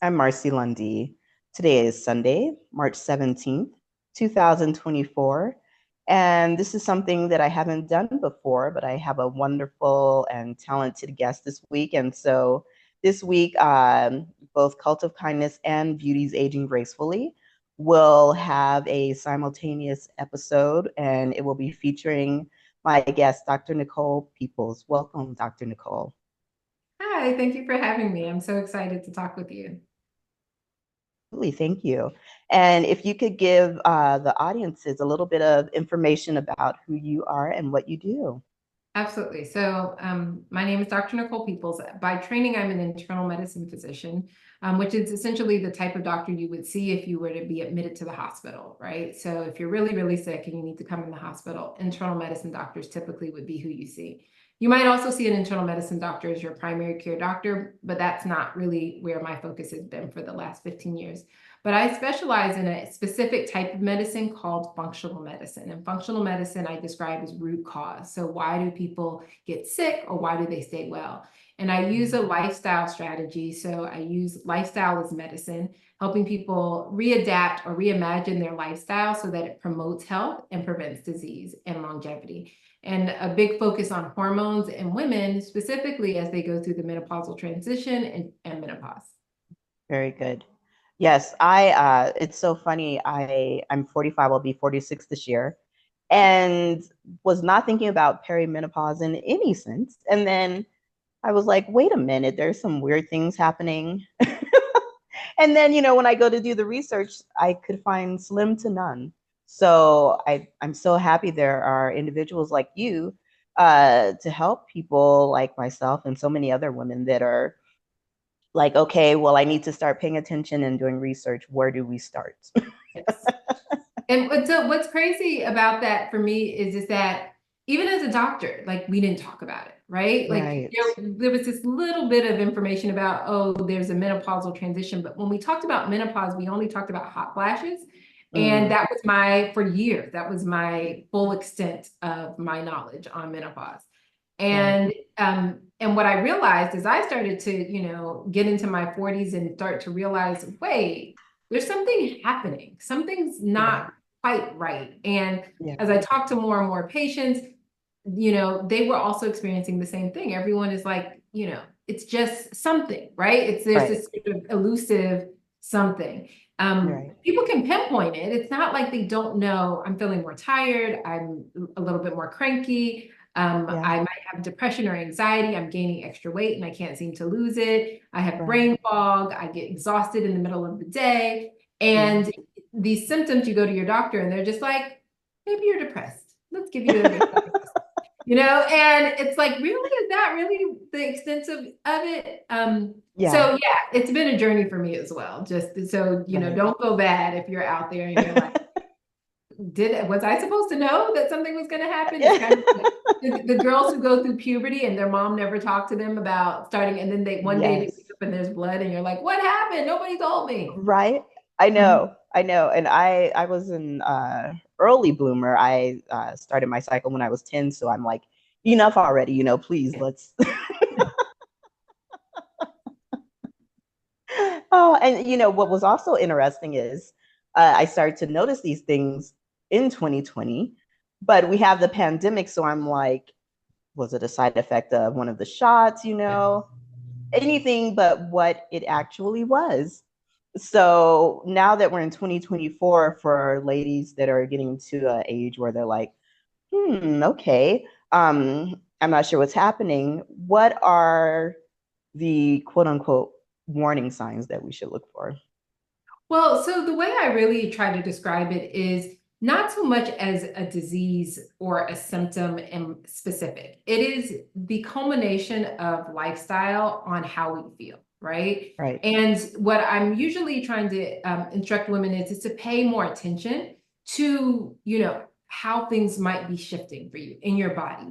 I'm Marcy Lundy. Today is Sunday, March 17th, 2024. And this is something that I haven't done before, but I have a wonderful and talented guest this week. And so this week, both Cult of Kindness and Beauty's Aging Gracefully will have a simultaneous episode, and it will be featuring my guest, Dr. Nicole Peoples. Welcome, Dr. Nicole. Hi, thank you for having me. I'm so excited to talk with you. Thank you. And if you could give the audiences a little bit of information about who you are and what you do. Absolutely. So my name is Dr. Nicole Peoples. By training, I'm an internal medicine physician, which is essentially the type of doctor you would see if you were to be admitted to the hospital, right? So if you're really, really sick and you need to come in the hospital, internal medicine doctors typically would be who you see. You might also see an internal medicine doctor as your primary care doctor, but that's not really where my focus has been for the last 15 years. But I specialize in a specific type of medicine called functional medicine. And functional medicine I describe as root cause. So why do people get sick or why do they stay well? And I use a lifestyle strategy. So I use lifestyle as medicine, helping people readapt or reimagine their lifestyle so that it promotes health and prevents disease and longevity. And a big focus on hormones in women, specifically as they go through the menopausal transition and menopause. Very good. Yes, it's so funny. I'm 45, I'll be 46 this year, and was not thinking about perimenopause in any sense. And then I was like, wait a minute, there's some weird things happening. And then, when I go to do the research, I could find slim to none. So I'm so happy there are individuals like you to help people like myself and so many other women that are like, okay, well, I need to start paying attention and doing research. Where do we start? Yes. And what's crazy about that for me is that even as a doctor, like we didn't talk about it, right? Like Right. there was this little bit of information about, oh, there's a menopausal transition. But when we talked about menopause, we only talked about hot flashes. And that was for years, that was my full extent of my knowledge on menopause. Right. And what I realized is I started to, get into my 40s and start to realize, wait, there's something happening. Something's Right. not quite right. And Yeah. as I talk to more and more patients, they were also experiencing the same thing. Everyone is like, it's just something, right? There's Right. this sort of elusive something. Right. People can pinpoint it. It's not like they don't know. I'm feeling more tired. I'm a little bit more cranky. Yeah. I might have depression or anxiety. I'm gaining extra weight and I can't seem to lose it. I have Right. brain fog. I get exhausted in the middle of the day. Yeah. And these symptoms, you go to your doctor and they're just like, maybe you're depressed. Let's give you a and it's like, really, is that really the extent of it? Yeah. So yeah, it's been a journey for me as well. Just so, Right. don't feel bad if you're out there and you're like, was I supposed to know that something was going to happen? It's kind of like the girls who go through puberty and their mom never talked to them about starting, and then one day they Yes. wake up and there's blood, and you're like, what happened? Nobody told me. Right. I Mhm. know. I know. And I was an early bloomer. I started my cycle when I was 10. So I'm like, enough already, please Yeah. let's. Oh, and what was also interesting is I started to notice these things in 2020, but we have the pandemic. So I'm like, was it a side effect of one of the shots? Anything but what it actually was. So now that we're in 2024, for ladies that are getting to an age where they're like, okay, I'm not sure what's happening. What are the quote unquote warning signs that we should look for? Well, so the way I really try to describe it is not so much as a disease or a symptom in specific. It is the culmination of lifestyle on how we feel, right? Right. And what I'm usually trying to instruct women is to pay more attention to, how things might be shifting for you in your body.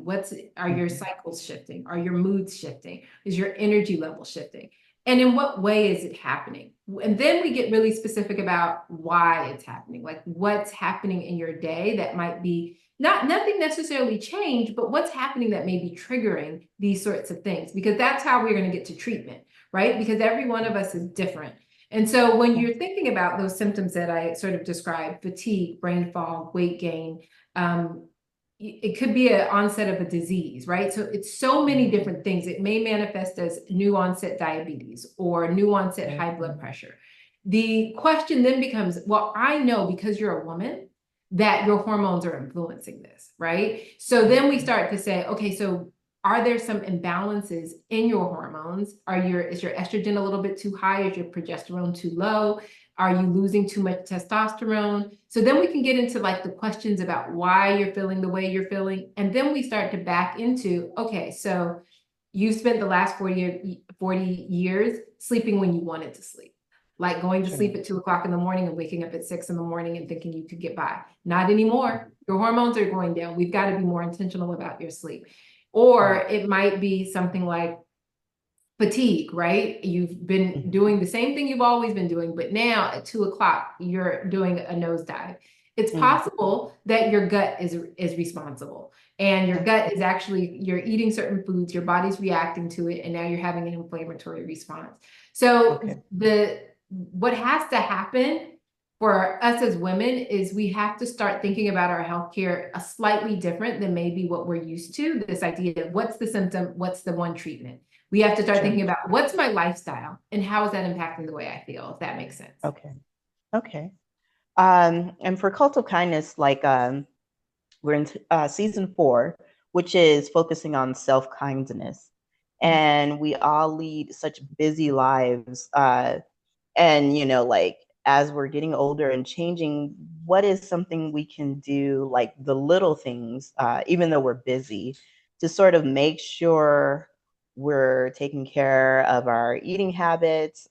Are your Mm-hmm. cycles shifting? Are your moods shifting? Is your energy level shifting? And in what way is it happening? And then we get really specific about why it's happening, like what's happening in your day that might be nothing necessarily changed, but what's happening that may be triggering these sorts of things, because that's how we're going to get to treatment, right? Because every one of us is different. And so when Yeah. you're thinking about those symptoms that I sort of described, fatigue, brain fog, weight gain, it could be an onset of a disease, right? So it's so many different things. It may manifest as new onset diabetes or new onset high blood pressure. The question then becomes, well, I know because you're a woman that your hormones are influencing this, right? So then we start to say, okay, so are there some imbalances in your hormones? Is your estrogen a little bit too high? Is your progesterone too low? Are you losing too much testosterone? So then we can get into like the questions about why you're feeling the way you're feeling. And then we start to back into, okay, so you spent the last 40 years sleeping when you wanted to sleep, like going to sleep at 2 o'clock in the morning and waking up at 6 in the morning and thinking you could get by. Not anymore. Your hormones are going down. We've got to be more intentional about your sleep. Or it might be something like fatigue, right? You've been doing the same thing you've always been doing, but now at 2 o'clock, you're doing a nosedive. It's possible that your gut is responsible, and your gut is actually, you're eating certain foods, your body's reacting to it, and now you're having an inflammatory response. So what has to happen for us as women is we have to start thinking about our healthcare a slightly different than maybe what we're used to. This idea of what's the symptom, what's the one treatment. We have to start thinking about what's my lifestyle and how is that impacting the way I feel, if that makes sense. Okay. And for Cult of Kindness, like we're in season 4, which is focusing on self-kindness. And we all lead such busy lives. And, you know, like as we're getting older and changing, what is something we can do, like the little things, even though we're busy, to sort of make sure we're taking care of our eating habits,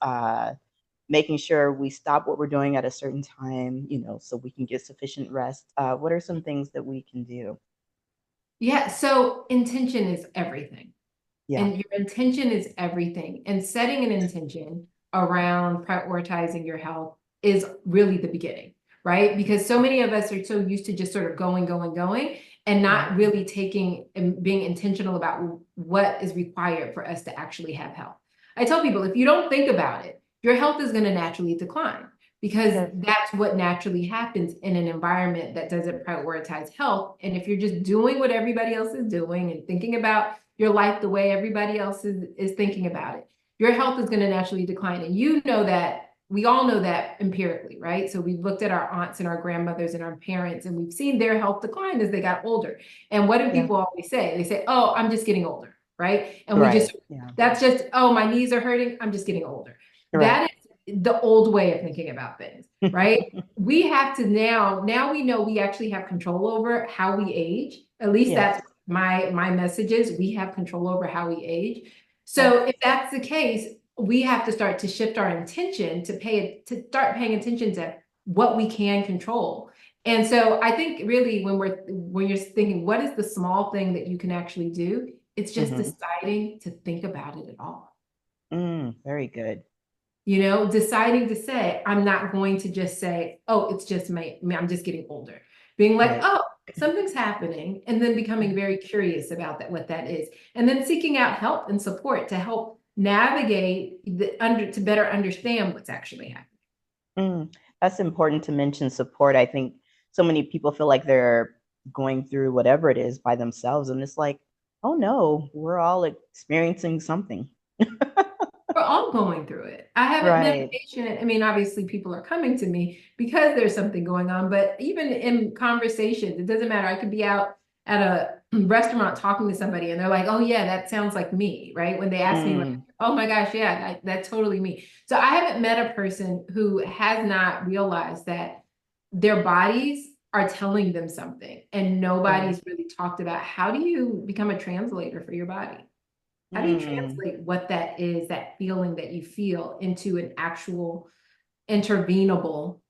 making sure we stop what we're doing at a certain time, you know, so we can get sufficient rest. What are some things that we can do? Yeah, so intention is everything. Yeah. And your intention is everything. And setting an intention around prioritizing your health is really the beginning, right? Because so many of us are so used to just sort of going, and not really taking and being intentional about what is required for us to actually have health. I tell people, if you don't think about it, your health is going to naturally decline, because that's what naturally happens in an environment that doesn't prioritize health. And if you're just doing what everybody else is doing and thinking about your life the way everybody else is thinking about it, your health is going to naturally decline. And you know that, we all know that empirically, right? So we've looked at our aunts and our grandmothers and our parents, and we've seen their health decline as they got older. And what do people always say? They say, oh, I'm just getting older, right? And that's just, oh, my knees are hurting, I'm just getting older. That is the old way of thinking about things, right? We have to now we know we actually have control over how we age. At least that's my message is we have control over how we age. So if that's the case, we have to start to shift our intention to start paying attention to what we can control. And so I think really when you're thinking, what is the small thing that you can actually do? It's just deciding to think about it at all. Very good. You know, deciding to say, I'm not going to just say, oh, it's just I'm just getting older. Being like, oh, something's happening, and then becoming very curious about that, what that is, and then seeking out help and support to help navigate to better understand what's actually happening. That's important to mention support. I think so many people feel like they're going through whatever it is by themselves, and it's like, oh no, we're all experiencing something. We're all going through it. I haven't met a patient. I mean, obviously people are coming to me because there's something going on, but even in conversations, it doesn't matter. I could be out at a restaurant talking to somebody and they're like, oh yeah, that sounds like me, right? When they ask me like, oh my gosh, yeah, that's totally me. So I haven't met a person who has not realized that their bodies are telling them something, and nobody's really talked about how do you become a translator for your body? How do you translate what that is, that feeling that you feel, into an actual intervenable,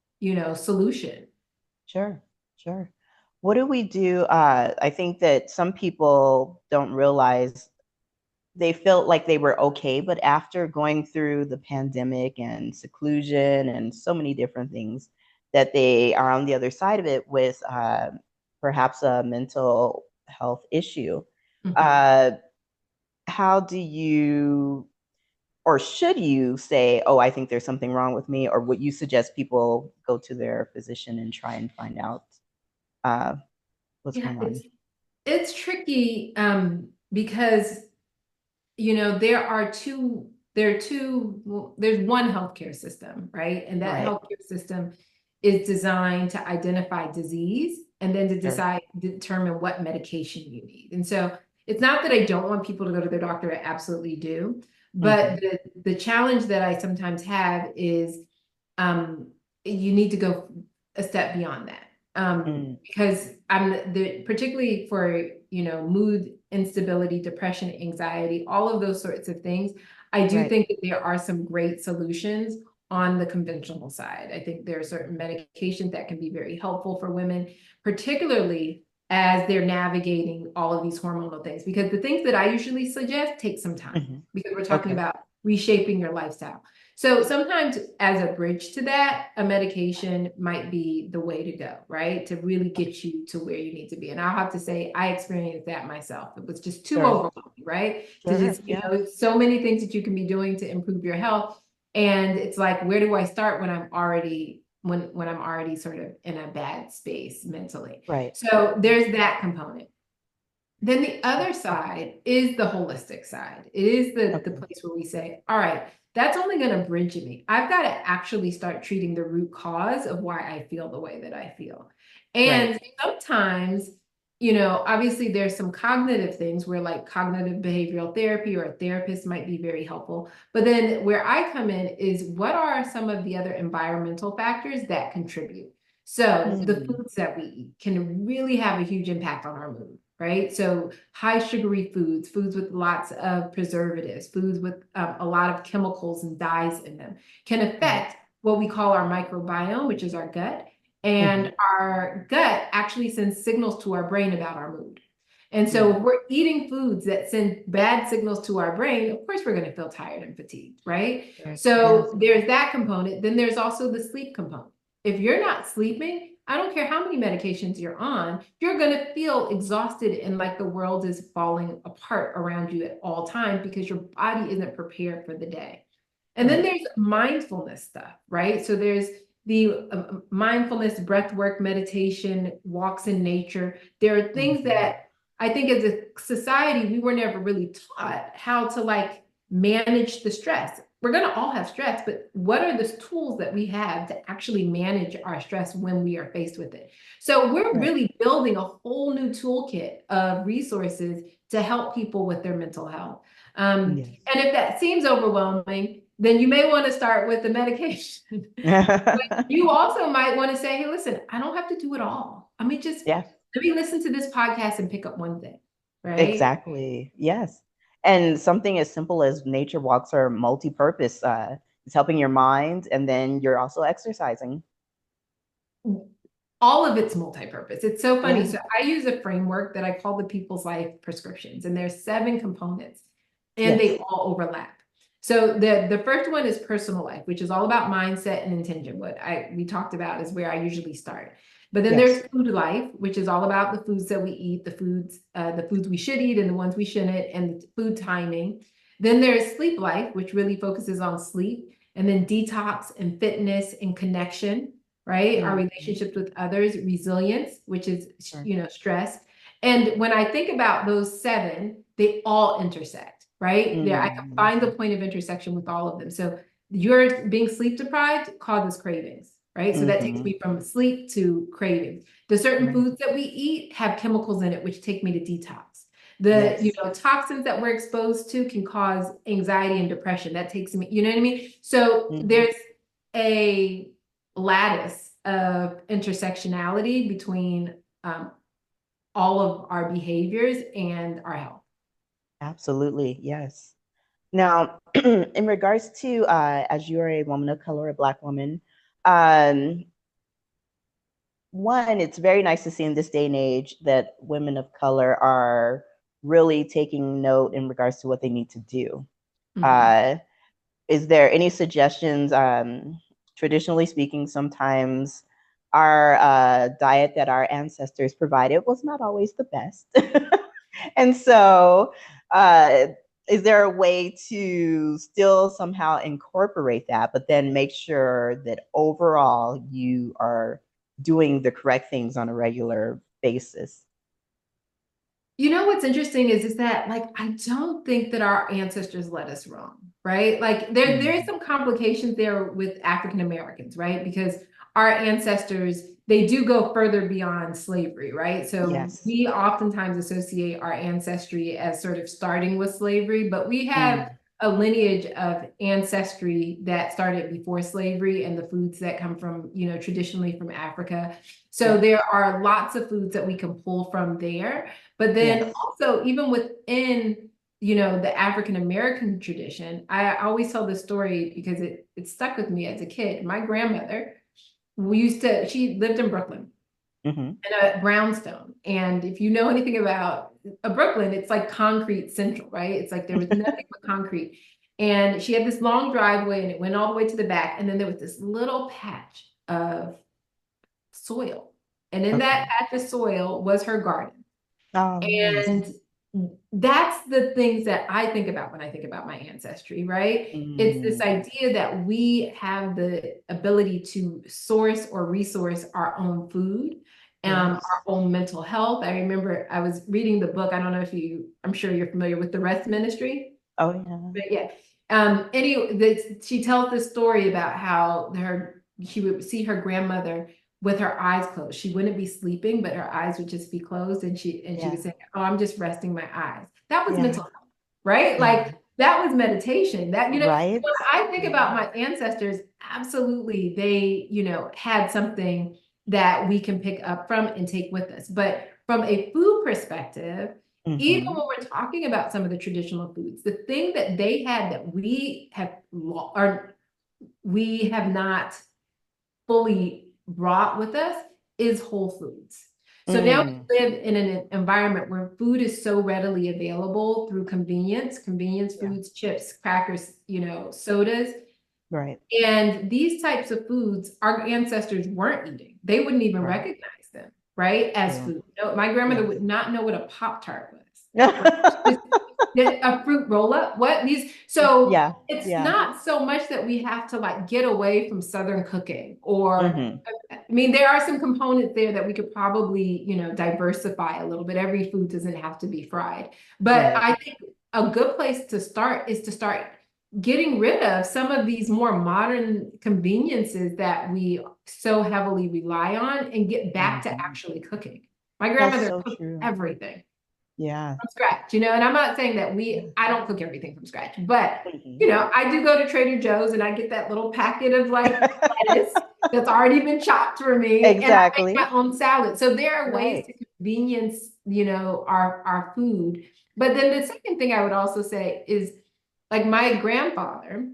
solution? Sure. What do we do? I think that some people don't realize they felt like they were okay, but after going through the pandemic and seclusion and so many different things, that they are on the other side of it with perhaps a mental health issue. How do you or should you say, oh, I think there's something wrong with me? Or would you suggest people go to their physician and try and find out what's Yeah, going on? it's tricky because there's one healthcare system, right? And that Right. healthcare system is designed to identify disease and then to Sure. determine what medication you need. And so it's not that I don't want people to go to their doctor, I absolutely do. But Hmm. the challenge that I sometimes have is um, you need to go a step beyond that. Mm. Because particularly for, mood instability, depression, anxiety, all of those sorts of things, I do Right. think that there are some great solutions on the conventional side. I think there are certain medications that can be very helpful for women, particularly as they're navigating all of these hormonal things. Because the things that I usually suggest take some time Hmm. because we're talking Okay. about reshaping your lifestyle. So sometimes as a bridge to that, a medication might be the way to go, right? To really get you to where you need to be. And I'll have to say, I experienced that myself. It was just too Sure. overwhelming, right? To Sure. just, Yeah. so many things that you can be doing to improve your health. And it's like, where do I start when I'm already when I'm already sort of in a bad space mentally? Right. So there's that component. Then the other side is the holistic side. It is the Okay. place where we say, all right, that's only going to bridge me. I've got to actually start treating the root cause of why I feel the way that I feel. Right. And sometimes, obviously there's some cognitive things where like cognitive behavioral therapy or a therapist might be very helpful. But then where I come in is what are some of the other environmental factors that contribute? So the Mm. foods that we eat can really have a huge impact on our mood, right? So high sugary foods, foods with lots of preservatives, foods with a lot of chemicals and dyes in them can Right. affect what we call our microbiome, which is our gut. Hmm. And our gut actually sends signals to our brain about our mood. And so Mm. if we're eating foods that send bad signals to our brain, of course we're going to feel tired and fatigued, right? Sure. Yes. So there's that component. Then there's also the sleep component. If you're not sleeping, I don't care how many medications you're on, you're going to feel exhausted and like the world is falling apart around you at all times because your body isn't prepared for the day. And then Right. there's mindfulness stuff, right? So there's the mindfulness, breath work, meditation, walks in nature. There are things Hmm. that I think as a society, we were never really taught how to like manage the stress. We're going to all have stress, but what are the tools that we have to actually manage our stress when we are faced with it? So we're Right. really building a whole new toolkit of resources to help people with their mental health. Yes. And if that seems overwhelming, then you may want to start with the medication. You also might want to say, hey, listen, I don't have to do it all. Yeah. Let me listen to this podcast and pick up one thing, right? Exactly. Yes. And something as simple as nature walks are multi-purpose. It's helping your mind, and then you're also exercising. All of it's multi-purpose. It's so funny. Yeah. So I use a framework that I call the People's Life prescriptions, and there's 7 components, and they Yes. all overlap. So the first one is personal life, which is all about mindset and intention. What we talked about is where I usually start. But then Yes. there's food life, which is all about the foods that we eat, the foods we should eat and the ones we shouldn't, and food timing. Then there's sleep life, which really focuses on sleep, and then detox and fitness and connection, right? Our Mhm. relationships with others, resilience, which is, Sure. stress. And when I think about those 7, they all intersect, right? There, I can find the Mhm. point of intersection with all of them. So you're being sleep deprived causes cravings, right? So that takes Mhm. me from sleep to cravings. The certain Right. foods that we eat have chemicals in it, which take me to detox. The, Yes. toxins that we're exposed to can cause anxiety and depression. That takes me, you know what I mean? So Mhm. there's a lattice of intersectionality between all of our behaviors and our health. Absolutely. Yes. Now, in regards to as you're a woman of color, a Black woman, um, one, it's very nice to see in this day and age that women of color are really taking note in regards to what they need to do. Mhm. Uh, is there any suggestions? Traditionally speaking, sometimes our diet that our ancestors provided was not always the best. And so is there a way to still somehow incorporate that, but then make sure that overall you are doing the correct things on a regular basis? You know what's interesting is that like I don't think that our ancestors led us wrong, right? Like there is some complications there with African Americans, right? Because our ancestors, they do go further beyond slavery, right? So Yes. we oftentimes associate our ancestry as sort of starting with slavery, but we have Mm, a lineage of ancestry that started before slavery and the foods that come from, you know, traditionally from Africa. So yeah. there are lots of foods that we can pull from there. But then Yes. also, even within, you know, the African American tradition, I always tell this story because it stuck with me as a kid. My grandmother, she lived in Brooklyn Hmm. in a brownstone. And if you know anything about Brooklyn, it's like concrete central, right? It's like there was nothing but concrete. And she had this long driveway and it went all the way to the back. And then there was this little patch of soil. And in that Okay. patch of soil was her garden. Oh, nice. And that's the things that I think about when I think about my ancestry, right? It's this Mm, idea that we have the ability to source or resource our own food, our yes. own mental health. I remember I was reading the book. I don't know if I'm sure you're familiar with the Rest Ministry, Oh, yeah. but yeah. She tells this story about how she would see her grandmother with her eyes closed. She wouldn't be sleeping, but her eyes would just be closed, and she would Yeah. say, "Oh, I'm just resting my eyes." That was Yeah. mental health, right? Yeah. Like that was meditation. That, you know, so Right. when I think Yeah. about my ancestors, absolutely, they, you know, had something that we can pick up from and take with us. But from a food perspective, even when Hmm. we're talking about some of the traditional foods, the thing that they had that we have not fully brought with us is whole foods. So now Mm, we live in an environment where food is so readily available through convenience yeah. foods, chips, crackers, you know, sodas. Right. And these types of foods our ancestors weren't eating. They wouldn't even Right. recognize them, right, as True. food. No, my grandmother Yes. would not know what a Pop-Tart was. Right? A fruit roll up. What these? So Yeah. it's Yeah. not so much that we have to like get away from Southern cooking or Hmm. I mean, there are some components there that we could probably, you know, diversify a little bit. Every food doesn't have to be fried. But Right. I think a good place to start is to start getting rid of some of these more modern conveniences that we so heavily rely on and get back to Hmm. actually cooking. My That's grandmother so cooked true. everything Yeah. from scratch, you know, and I'm not saying that Yeah. I don't cook everything from scratch, but Hmm. you know, I do go to Trader Joe's and I get that little packet of like lettuce that's already been chopped for me and I make Exactly. my own salad. So there are ways Right. to convenience, you know, our food. But then the second thing I would also say is like my grandfather,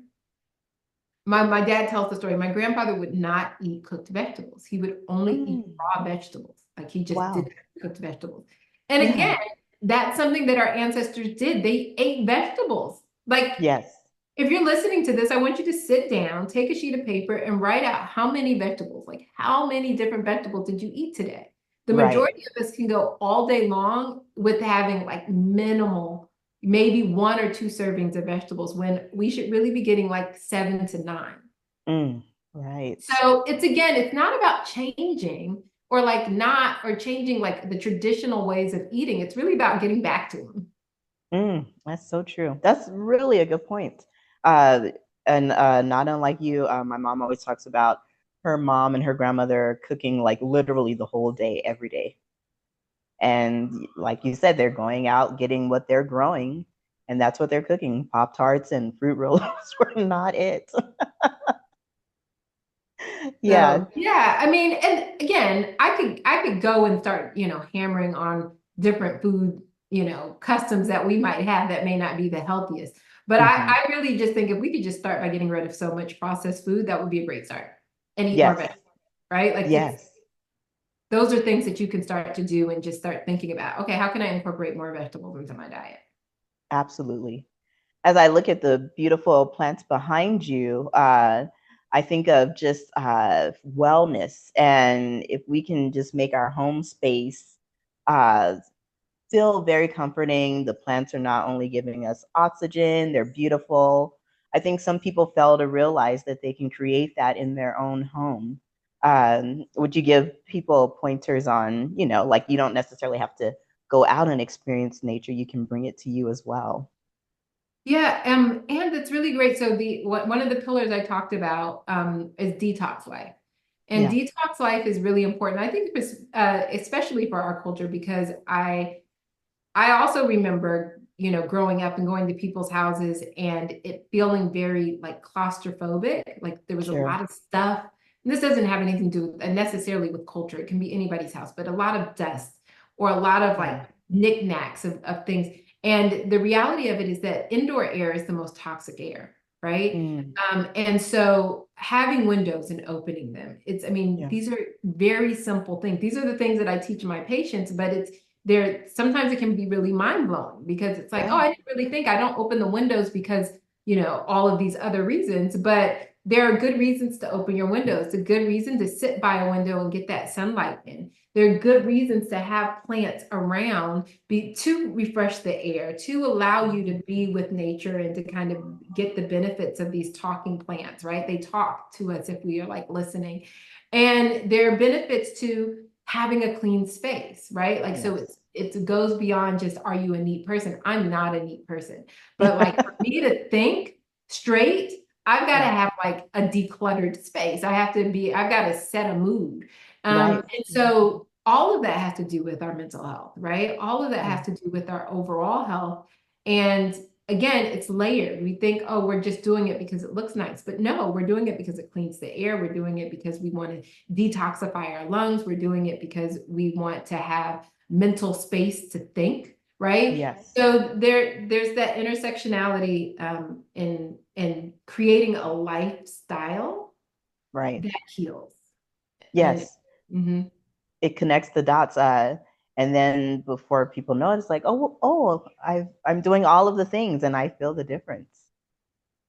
my dad tells the story, my grandfather would not eat cooked vegetables. He would only eat Mm. raw vegetables. Like he just didn't Wow. eat cooked vegetables. And Yeah. again, that's something that our ancestors did. They ate vegetables. Like Yes. if you're listening to this, I want you to sit down, take a sheet of paper, and write out how many vegetables, like how many different vegetables did you eat today? The Right. majority of us can go all day long with having like minimal, maybe 1 or 2 servings of vegetables when we should really be getting like 7 to 9. Mm. Right. So it's again, it's not about changing or like not or changing like the traditional ways of eating. It's really about getting back to them. That's so true. That's really a good point. Uh, and not unlike you, my mom always talks about her mom and her grandmother cooking like literally the whole day, every day. And like you said, they're going out getting what they're growing, and that's what they're cooking. Pop Tarts and fruit roll ups were not it. Yeah. So yeah, I mean, and again, I could go and start, you know, hammering on different food, you know, customs that we might have that may not be the healthiest. But Hmm. I really just think if we could just start by getting rid of so much processed food, that would be a great start. And eat more Yes. vegetables, right? Like Yes. those are things that you can start to do and just start thinking about, okay, how can I incorporate more vegetables into my diet? Absolutely. As I look at the beautiful plants behind you, I think of just wellness. And if we can just make our home space uh, still very comforting. The plants are not only giving us oxygen, they're beautiful. I think some people fail to realize that they can create that in their own home. Would you give people pointers on, like you don't necessarily have to go out and experience nature, you can bring it to you as well? Yeah, and it's really great. So one of the pillars I talked about is detox life. And Yeah, detox life is really important. I think especially for our culture, because I also remember, growing up and going to people's houses and it feeling very like claustrophobic, like there was a sure. lot of stuff. And this doesn't have anything to do with, necessarily with culture. It can be anybody's house, but a lot of dust or a lot of like Yeah. knickknacks of things. And the reality of it is that indoor air is the most toxic air, right? Mm, And so having windows and opening them, I mean, yeah. these are very simple things. These are the things that I teach my patients, but sometimes it can be really mind blowing because it's like, oh, Yeah. I didn't really think. I don't open the windows because, all of these other reasons, but there are good reasons to open your windows. It's a good reason to sit by a window and get that sunlight in. There are good reasons to have plants around to refresh the air, to allow you to be with nature and to kind of get the benefits of these talking plants, right? They talk to us if we are like listening. And there are benefits to having a clean space, right? Like, so Yes. it goes beyond just, are you a neat person? I'm not a neat person. But like for me to think straight, I've got to Yeah. have like a decluttered space. I've got to set a mood. Right. And so all of that has to do with our mental health, right? All of that Yeah. has to do with our overall health. And again, it's layered. We think, oh, we're just doing it because it looks nice. But no, we're doing it because it cleans the air. We're doing it because we want to detoxify our lungs. We're doing it because we want to have mental space to think, right? Yes. So there's that intersectionality in creating a lifestyle Right. that heals. And Yes. mhm. It connects the dots. And then before people know it, it's like, I'm doing all of the things and I feel the difference.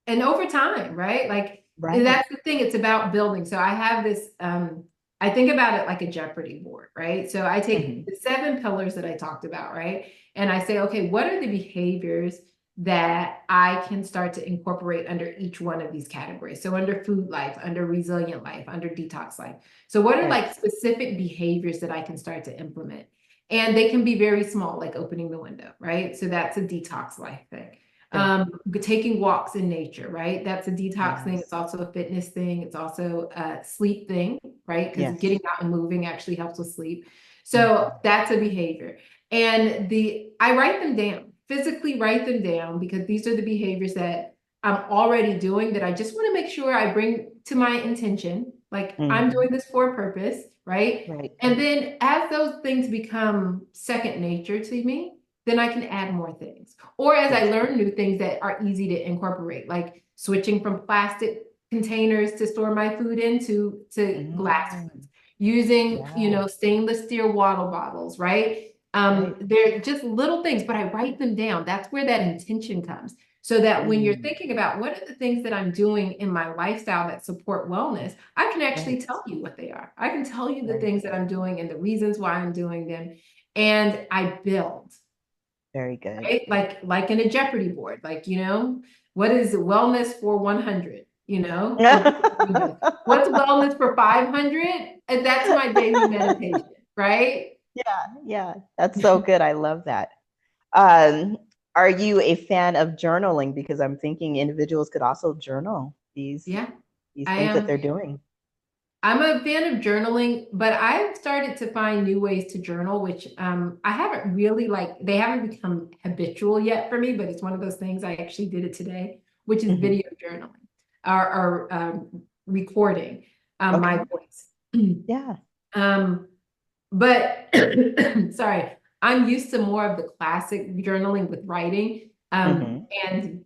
And over time, right? Like Right. that's the thing. It's about building. So I have this, I think about it like a Jeopardy board, right? So I take Hmm. the 7 pillars that I talked about, right? And I say, okay, what are the behaviors that I can start to incorporate under each one of these categories? So under food life, under resilient life, under detox life. So what are like Yes. specific behaviors that I can start to implement? And they can be very small, like opening the window, right? So that's a detox life thing. Sure. Taking walks in nature, right? That's a detox thing. It's Yes. also a fitness thing. It's also a sleep thing, right? Because Yes. getting out and moving actually helps with sleep. So Hmm. that's a behavior. And I write them down, physically write them down because these are the behaviors that I'm already doing that I just want to make sure I bring to my intention. Like I'm Hmm. doing this for a purpose, right? Right. And then as those things become second nature to me, then I can add more things. Or as I Yes. learn new things that are easy to incorporate, like switching from plastic containers to store my food into to glass Mm. ones, using, Yeah. stainless steel water bottles, right? Right. They're just little things, but I write them down. That's where that intention comes. So that when you're Mm. thinking about what are the things that I'm doing in my lifestyle that support wellness, I can actually Right. tell you what they are. I can tell you the Right. things that I'm doing and the reasons why I'm doing them. And I build Very good. right? Like in a Jeopardy board, like, what is wellness for 100? Open windows. What's wellness for 500? And that's my daily meditation, right? Yeah, yeah, that's so good. I love that. Um, are you a fan of journaling? Because I'm thinking individuals could also journal Yeah, these I things that am. they're doing. I'm a fan of journaling, but I've started to find new ways to journal, which I haven't really they haven't become habitual yet for me, but it's one of those things. I actually did it today, which is Hmm. video journaling or recording my Okay. voice. Yeah. Um, but sorry, I'm used to more of the classic journaling with writing. Hmm. And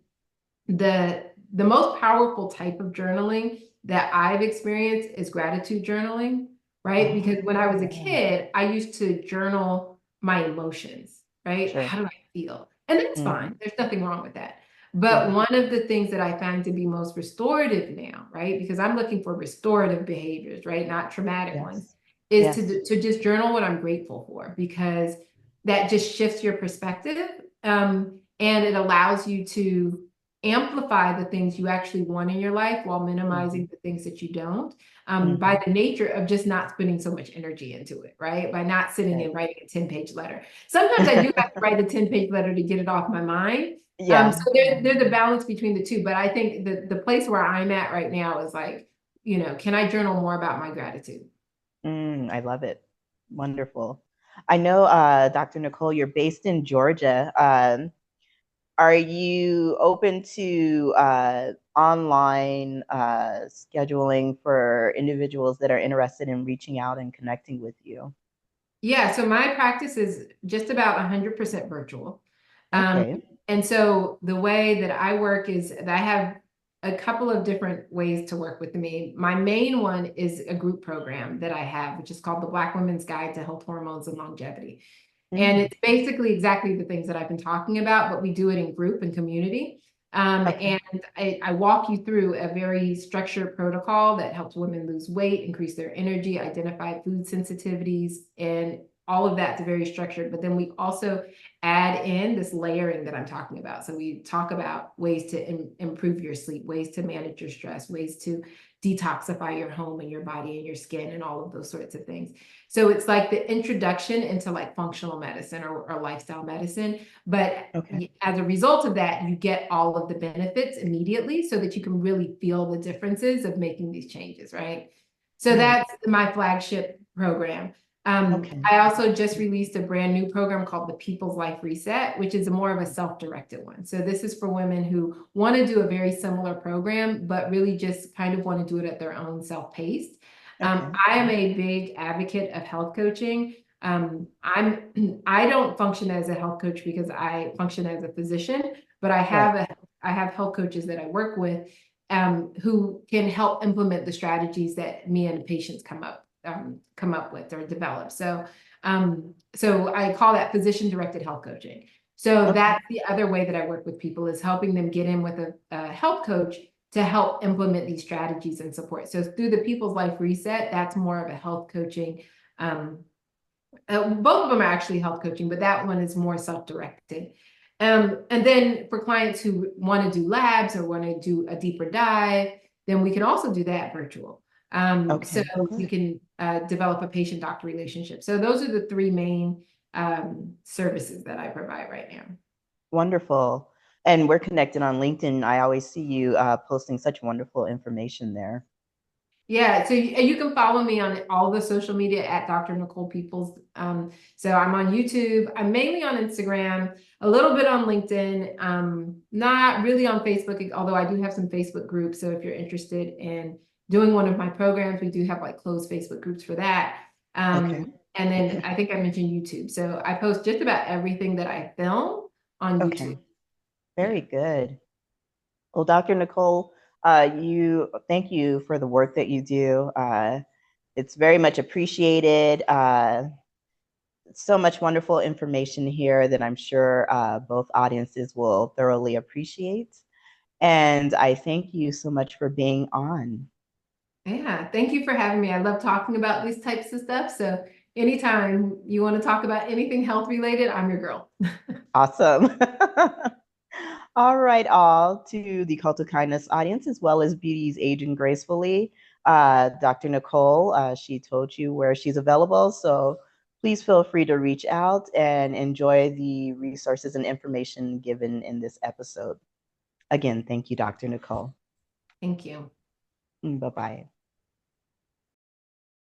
the most powerful type of journaling that I've experienced is gratitude journaling, right? Because when I Oh, was a yeah. kid, I used to journal my emotions, right? Sure. How do I feel? And that's Hmm. fine. There's nothing wrong with that. But Yeah. one of the things that I find to be most restorative now, right? Because I'm looking for restorative behaviors, right? Not traumatic ones, Yes. is Yes. to just journal what I'm grateful for because that just shifts your perspective. And it allows you to amplify the things you actually want in your life while minimizing the things that you don't, by the nature of just not spending so much energy into it, right? By not sitting and writing a 10-page letter. Sometimes I do have to write a 10-page letter to get it off my mind. Yeah. So there's a balance between the two, but I think the place where I'm at right now is like, can I journal more about my gratitude? I love it. Wonderful. I know, Dr. Nicole, you're based in Georgia. Are you open to online scheduling for individuals that are interested in reaching out and connecting with you? Yeah, so my practice is just about 100% virtual. Um, Okay. and so the way that I work is that I have a couple of different ways to work with me. My main one is a group program that I have, which is called the Black Women's Guide to Health, Hormones, and Longevity. And Mm. it's basically exactly the things that I've been talking about, but we do it in group and community. Okay. And I walk you through a very structured protocol that helps women lose weight, increase their energy, identify food sensitivities, and all of that's very structured. But then we also add in this layering that I'm talking about. So we talk about ways to improve your sleep, ways to manage your stress, ways to detoxify your home and your body and your skin and all of those sorts of things. So it's like the introduction into like functional medicine or lifestyle medicine. But Okay. as a result of that, you get all of the benefits immediately so that you can really feel the differences of making these changes, right? So Right. that's my flagship program. Okay. I also just released a brand new program called the People's Life Reset, which is more of a self-directed one. So this is for women who want to do a very similar program, but really just kind of want to do it at their own self-paced. Okay. I am a big advocate of health coaching. I don't function as a health coach because I function as a physician, but Right. I have health coaches that I work with, who can help implement the strategies that me and patients come up with or develop. So I call that physician directed health coaching. So Okay. that's the other way that I work with people, is helping them get in with a health coach to help implement these strategies and support. So through the People's Life Reset, that's more of a health coaching. Both of them are actually health coaching, but that one is more self-directed. And then for clients who want to do labs or want to do a deeper dive, then we can also do that virtual. So Okay. you Good. can develop a patient-doctor relationship. So those are the three main services that I provide right now. Wonderful. And we're connected on LinkedIn. I always see you posting such wonderful information there. Yeah, so you can follow me on all the social media at Dr. Nicole Peoples. So I'm on YouTube. I'm mainly on Instagram, a little bit on LinkedIn, not really on Facebook, although I do have some Facebook groups. So if you're interested in doing one of my programs, we do have like closed Facebook groups for that. Okay. And then I think I mentioned YouTube. So I post just about everything that I film on YouTube. Okay. Yeah. Very good. Well, Dr. Nicole, you thank you for the work that you do. It's very much appreciated. So much wonderful information here that I'm sure both audiences will thoroughly appreciate. And I thank you so much for being on. Yeah, thank you for having me. I love talking about these types of stuff. So anytime you want to talk about anything health related, I'm your girl. Awesome. All right, all to the Cult of Kindness audience, as well as Beauty's Aging Gracefully. Dr. Nicole, she told you where she's available. So please feel free to reach out and enjoy the resources and information given in this episode. Again, thank you, Dr. Nicole. Thank you. Bye bye.